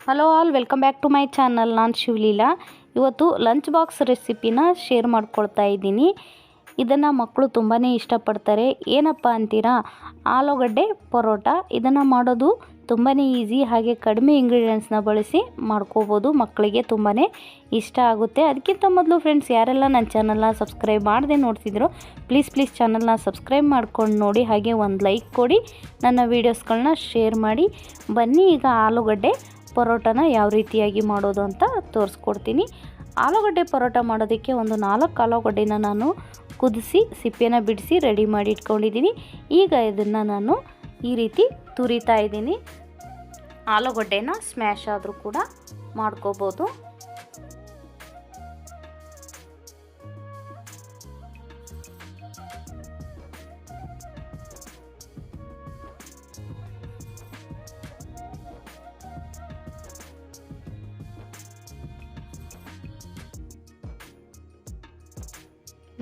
Hello all, welcome back to my channel. ನಾನು ಶಿವಲೀಲಾ. ಇವತ್ತು lunch box ರೆಸಿಪಿನ ಶೇರ್ ಮಾಡ್ಕೊಳ್ತಾ ಇದ್ದೀನಿ. ಇದನ್ನು ಮಕ್ಕಳು ತುಂಬಾ ಇಷ್ಟಪಡ್ತಾರೆ. ಏನಪ್ಪ ಅಂತೀರಾ? ಆಲೂಗಡ್ಡೆ ಪರೋಟ. ಇದನ್ನು ಮಾಡೋದು ತುಂಬಾ ಈಸಿ, ಹಾಗೆ ಕಡಿಮೆ ಇಂಗ್ರೀಡಿಯೆಂಟ್ಸ್ನ ಬಳಸಿ ಮಾಡ್ಕೋಬೋದು. ಮಕ್ಕಳಿಗೆ ತುಂಬಾ ಇಷ್ಟ ಆಗುತ್ತೆ. ಅದಕ್ಕಿಂತ ಮೊದಲು ಫ್ರೆಂಡ್ಸ್, ಯಾರೆಲ್ಲ ನನ್ನ ಚಾನಲ್ನ ಸಬ್ಸ್ಕ್ರೈಬ್ ಮಾಡದೆ ನೋಡ್ತಿದ್ರು, ಪ್ಲೀಸ್ ಚಾನಲ್ನ ಸಬ್ಸ್ಕ್ರೈಬ್ ಮಾಡ್ಕೊಂಡು ನೋಡಿ, ಹಾಗೆ ಒಂದು ಲೈಕ್ ಕೊಡಿ, ನನ್ನ ವೀಡಿಯೋಸ್ಗಳನ್ನ ಶೇರ್ ಮಾಡಿ. ಬನ್ನಿ ಈಗ ಆಲೂಗಡ್ಡೆ ಪರೋಟನ ಯಾವ ರೀತಿಯಾಗಿ ಮಾಡೋದು ಅಂತ ತೋರಿಸ್ಕೊಡ್ತೀನಿ. ಆಲೂಗಡ್ಡೆ ಪರೋಟ ಮಾಡೋದಕ್ಕೆ ಒಂದು 4 ಆಲೂಗಡ್ಡೆನ ನಾನು ಕುದಿಸಿ ಸಿಪ್ಪೆನ ಬಿಡಿಸಿ ರೆಡಿ ಮಾಡಿ ಇಟ್ಕೊಂಡಿದ್ದೀನಿ. ಈಗ ಇದನ್ನು ನಾನು ಈ ರೀತಿ ತುರಿತಾ ಇದ್ದೀನಿ. ಆಲೂಗಡ್ಡೆನ ಸ್ಮ್ಯಾಶ್ ಆದರೂ ಕೂಡ ಮಾಡ್ಕೋಬೋದು.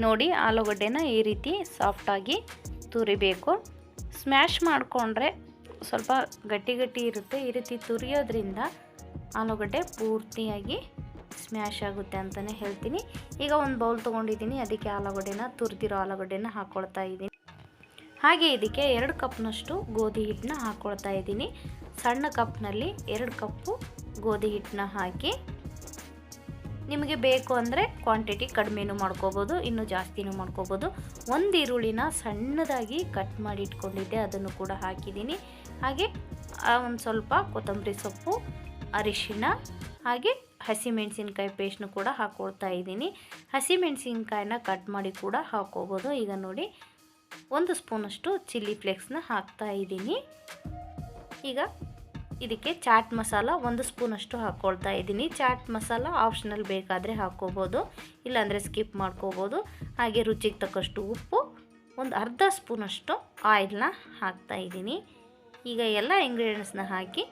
ನೋಡಿ, ಆಲೂಗಡ್ಡೆನ ಈ ರೀತಿ ಸಾಫ್ಟಾಗಿ ತುರಿಬೇಕು. ಸ್ಮ್ಯಾಶ್ ಮಾಡಿಕೊಂಡ್ರೆ ಸ್ವಲ್ಪ ಗಟ್ಟಿ ಇರುತ್ತೆ. ಈ ರೀತಿ ತುರಿಯೋದ್ರಿಂದ ಆಲೂಗಡ್ಡೆ ಪೂರ್ತಿಯಾಗಿ ಸ್ಮ್ಯಾಶ್ ಆಗುತ್ತೆ ಅಂತಲೇ ಹೇಳ್ತೀನಿ. ಈಗ ಒಂದು ಬೌಲ್ ತೊಗೊಂಡಿದ್ದೀನಿ, ಅದಕ್ಕೆ ತುರಿದಿರೋ ಆಲೂಗಡ್ಡೆನ ಹಾಕ್ಕೊಳ್ತಾ ಇದ್ದೀನಿ. ಹಾಗೆ ಇದಕ್ಕೆ 2 ಕಪ್ನಷ್ಟು ಗೋಧಿ ಹಿಟ್ಟನ್ನ ಹಾಕ್ಕೊಳ್ತಾ ಇದ್ದೀನಿ. ಸಣ್ಣ ಕಪ್ನಲ್ಲಿ 2 ಕಪ್ಪು ಗೋಧಿ ಹಿಟ್ಟನ್ನ ಹಾಕಿ, ನಿಮಗೆ ಬೇಕು ಅಂದರೆ ಕ್ವಾಂಟಿಟಿ ಕಡಿಮೆನೂ ಮಾಡ್ಕೋಬೋದು, ಇನ್ನೂ ಜಾಸ್ತಿನೂ ಮಾಡ್ಕೋಬೋದು. 1 ಈರುಳ್ಳಿನ ಸಣ್ಣದಾಗಿ ಕಟ್ ಮಾಡಿ ಇಟ್ಕೊಂಡಿದ್ದೆ, ಅದನ್ನು ಕೂಡ ಹಾಕಿದ್ದೀನಿ. ಹಾಗೆ ಒಂದು ಸ್ವಲ್ಪ ಕೊತ್ತಂಬರಿ ಸೊಪ್ಪು, ಅರಿಶಿಣ, ಹಾಗೆ ಹಸಿಮೆಣಸಿನ್ಕಾಯಿ ಪೇಸ್ಟ್ನು ಕೂಡ ಹಾಕ್ಕೊಳ್ತಾ ಇದ್ದೀನಿ. ಹಸಿಮೆಣಸಿನ್ಕಾಯಿನ ಕಟ್ ಮಾಡಿ ಕೂಡ ಹಾಕ್ಕೋಬೋದು. ಈಗ ನೋಡಿ, 1 ಸ್ಪೂನಷ್ಟು ಚಿಲ್ಲಿ ಫ್ಲೇಕ್ಸ್ನ ಹಾಕ್ತಾ ಇದ್ದೀನಿ. ಈಗ ಇದಕ್ಕೆ ಚಾಟ್ ಮಸಾಲ 1 ಸ್ಪೂನಷ್ಟು ಹಾಕ್ಕೊಳ್ತಾ ಇದ್ದೀನಿ. ಚಾಟ್ ಮಸಾಲ ಆಪ್ಷನಲ್, ಬೇಕಾದರೆ ಹಾಕ್ಕೋಬೋದು, ಇಲ್ಲಾಂದರೆ ಸ್ಕಿಪ್ ಮಾಡ್ಕೋಬೋದು. ಹಾಗೆ ರುಚಿಗೆ ತಕ್ಕಷ್ಟು ಉಪ್ಪು, ಒಂದು ಅರ್ಧ ಸ್ಪೂನಷ್ಟು ಆಯಿಲ್ನ ಹಾಕ್ತಾ ಇದ್ದೀನಿ. ಈಗ ಎಲ್ಲ ಇಂಗ್ರೀಡಿಯೆಂಟ್ಸ್ನ ಹಾಕಿ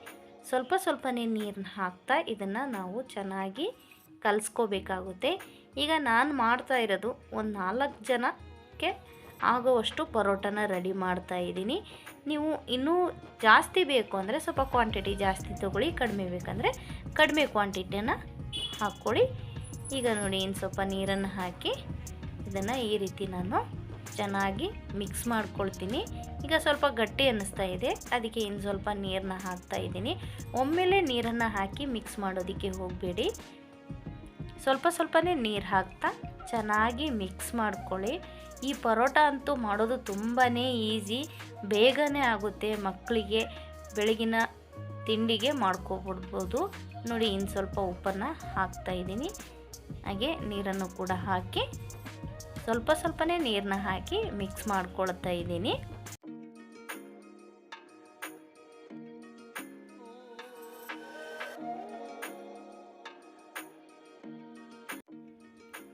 ಸ್ವಲ್ಪನೇ ನೀರನ್ನ ಹಾಕ್ತಾ ಇದನ್ನು ನಾವು ಚೆನ್ನಾಗಿ ಕಲಿಸ್ಕೋಬೇಕಾಗುತ್ತೆ. ಈಗ ನಾನು ಮಾಡ್ತಾ ಇರೋದು ಒಂದು 4 ಜನಕ್ಕೆ ಆಗೋವಷ್ಟು ಪರೋಟನ ರೆಡಿ ಮಾಡ್ತಾ ಇದ್ದೀನಿ. ನೀವು ಇನ್ನೂ ಜಾಸ್ತಿ ಬೇಕು ಅಂದರೆ ಸ್ವಲ್ಪ ಕ್ವಾಂಟಿಟಿ ಜಾಸ್ತಿ ತೊಗೊಳ್ಳಿ, ಕಡಿಮೆ ಬೇಕಂದರೆ ಕಡಿಮೆ ಕ್ವಾಂಟಿಟಿನ ಹಾಕ್ಕೊಳ್ಳಿ. ಈಗ ನೋಡಿ, ಇನ್ನು ಸ್ವಲ್ಪ ನೀರನ್ನು ಹಾಕಿ ಇದನ್ನು ಈ ರೀತಿ ನಾನು ಚೆನ್ನಾಗಿ ಮಿಕ್ಸ್ ಮಾಡ್ಕೊಳ್ತೀನಿ. ಈಗ ಸ್ವಲ್ಪ ಗಟ್ಟಿ ಅನ್ನಿಸ್ತಾ ಇದೆ, ಅದಕ್ಕೆ ಇನ್ನು ಸ್ವಲ್ಪ ನೀರನ್ನ ಹಾಕ್ತಾ ಇದ್ದೀನಿ. ಒಮ್ಮೆಲೇ ನೀರನ್ನು ಹಾಕಿ ಮಿಕ್ಸ್ ಮಾಡೋದಕ್ಕೆ ಹೋಗಬೇಡಿ, ಸ್ವಲ್ಪನೇ ನೀರು ಹಾಕ್ತಾ ಚೆನ್ನಾಗಿ ಮಿಕ್ಸ್ ಮಾಡ್ಕೊಳ್ಳಿ. ಈ ಪರೋಟ ಅಂತೂ ಮಾಡೋದು ತುಂಬಾ ಈಸಿ, ಬೇಗನೆ ಆಗುತ್ತೆ. ಮಕ್ಕಳಿಗೆ ಬೆಳಗಿನ ತಿಂಡಿಗೆ ಮಾಡ್ಕೊಬಿಡ್ಬೋದು. ನೋಡಿ, ಇನ್ನು ಸ್ವಲ್ಪ ಉಪ್ಪನ್ನು ಹಾಕ್ತಾ ಇದ್ದೀನಿ. ಹಾಗೆ ನೀರನ್ನು ಕೂಡ ಹಾಕಿ ಸ್ವಲ್ಪನೇ ನೀರನ್ನ ಹಾಕಿ ಮಿಕ್ಸ್ ಮಾಡ್ಕೊಳ್ತಾ ಇದ್ದೀನಿ.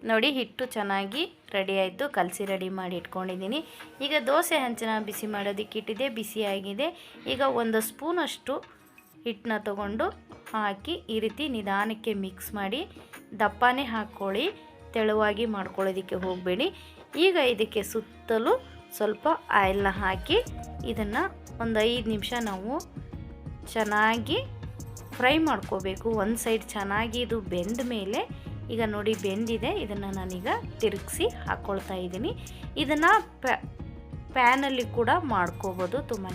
ನೋಡಿ, ಹಿಟ್ಟು ಚೆನ್ನಾಗಿ ರೆಡಿ ಆಯಿತು, ಕಲಸಿ ರೆಡಿ ಮಾಡಿ ಇಟ್ಕೊಂಡಿದ್ದೀನಿ. ಈಗ ದೋಸೆ ಹಂಚನ ಬಿಸಿ ಮಾಡೋದಕ್ಕೆ ಇಟ್ಟಿದೆ, ಬಿಸಿಯಾಗಿದೆ. ಈಗ 1 ಸ್ಪೂನಷ್ಟು ಹಿಟ್ಟನ್ನ ತಗೊಂಡು ಹಾಕಿ ಈ ರೀತಿ ನಿಧಾನಕ್ಕೆ ಮಿಕ್ಸ್ ಮಾಡಿ, ದಪ್ಪನೇ ಹಾಕ್ಕೊಳ್ಳಿ, ತೆಳುವಾಗಿ ಮಾಡ್ಕೊಳ್ಳೋದಕ್ಕೆ ಹೋಗಬೇಡಿ. ಈಗ ಇದಕ್ಕೆ ಸುತ್ತಲೂ ಸ್ವಲ್ಪ ಆಯಿಲ್ನ ಹಾಕಿ ಇದನ್ನು ಒಂದು 5 ನಿಮಿಷ ನಾವು ಚೆನ್ನಾಗಿ ಫ್ರೈ ಮಾಡ್ಕೋಬೇಕು. ಒಂದು ಸೈಡ್ ಚೆನ್ನಾಗಿ ಇದು ಬೆಂದ ಮೇಲೆ, ಈಗ ನೋಡಿ ಬೆಂದಿದೆ, ಇದನ್ನು ನಾನೀಗ ತಿರುಗಿಸಿ ಹಾಕ್ಕೊಳ್ತಾ ಇದ್ದೀನಿ. ಇದನ್ನು ಪ್ಯಾನಲ್ಲಿ ಕೂಡ ಮಾಡ್ಕೋಬೋದು, ತುಂಬಾ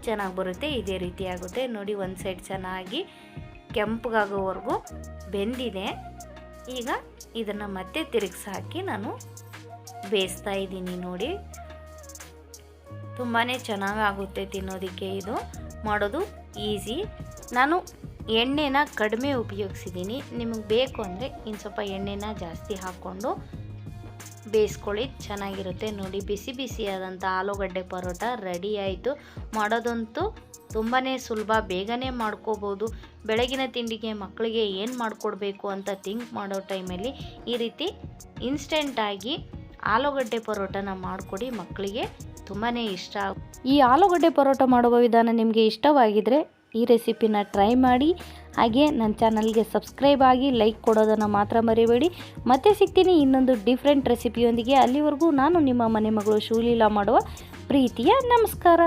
ಚೆನ್ನಾಗಿ ಬರುತ್ತೆ. ಇದೇ ರೀತಿ ಆಗುತ್ತೆ. ನೋಡಿ, ಒಂದು ಸೈಡ್ ಚೆನ್ನಾಗಿ ಕೆಂಪಗಾಗೋವರೆಗೂ ಬೆಂದಿದೆ. ಈಗ ಇದನ್ನು ಮತ್ತೆ ತಿರುಗಿಸಿ ಹಾಕಿ ನಾನು ಬೇಯಿಸ್ತಾ ಇದ್ದೀನಿ. ನೋಡಿ, ತುಂಬಾ ಚೆನ್ನಾಗಾಗುತ್ತೆ ತಿನ್ನೋದಕ್ಕೆ. ಇದು ಮಾಡೋದು ಈಸಿ. ನಾನು ಎಣ್ಣೆನ ಕಡಿಮೆ ಉಪಯೋಗಿಸಿದ್ದೀನಿ. ನಿಮಗೆ ಬೇಕು ಅಂದರೆ ಇನ್ನು ಸ್ವಲ್ಪ ಎಣ್ಣೆನ ಜಾಸ್ತಿ ಹಾಕ್ಕೊಂಡು ಬೇಯಿಸ್ಕೊಳ್ಳಿ, ಚೆನ್ನಾಗಿರುತ್ತೆ. ನೋಡಿ, ಬಿಸಿಯಾದಂಥ ಆಲೂಗಡ್ಡೆ ಪರೋಟ ರೆಡಿ ಆಯಿತು. ಮಾಡೋದಂತೂ ತುಂಬಾ ಸುಲಭ, ಬೇಗನೆ ಮಾಡ್ಕೋಬೋದು. ಬೆಳಗಿನ ತಿಂಡಿಗೆ ಮಕ್ಕಳಿಗೆ ಏನು ಮಾಡಿಕೊಡ್ಬೇಕು ಅಂತ ಥಿಂಕ್ ಮಾಡೋ ಟೈಮಲ್ಲಿ ಈ ರೀತಿ ಇನ್ಸ್ಟೆಂಟಾಗಿ ಆಲೂಗಡ್ಡೆ ಪರೋಟನ ಮಾಡಿಕೊಡಿ, ಮಕ್ಕಳಿಗೆ ತುಂಬಾ ಇಷ್ಟ. ಈ ಆಲೂಗಡ್ಡೆ ಪರೋಟ ಮಾಡುವ ವಿಧಾನ ನಿಮಗೆ ಇಷ್ಟವಾಗಿದ್ದರೆ ಈ ರೆಸಿಪಿನ ಟ್ರೈ ಮಾಡಿ. ಹಾಗೆ ನನ್ನ ಚಾನಲ್ಗೆ ಸಬ್ಸ್ಕ್ರೈಬ್ ಆಗಿ, ಲೈಕ್ ಕೊಡೋದನ್ನು ಮಾತ್ರ ಮರಿಬೇಡಿ. ಮತ್ತೆ ಸಿಗ್ತೀನಿ ಇನ್ನೊಂದು ಡಿಫ್ರೆಂಟ್ ರೆಸಿಪಿಯೊಂದಿಗೆ. ಅಲ್ಲಿವರೆಗೂ ನಾನು ನಿಮ್ಮ ಮನೆ ಮಗಳು ಶಿವಲೀಲಾ ಮಾಡುವ ಪ್ರೀತಿಯ ನಮಸ್ಕಾರ.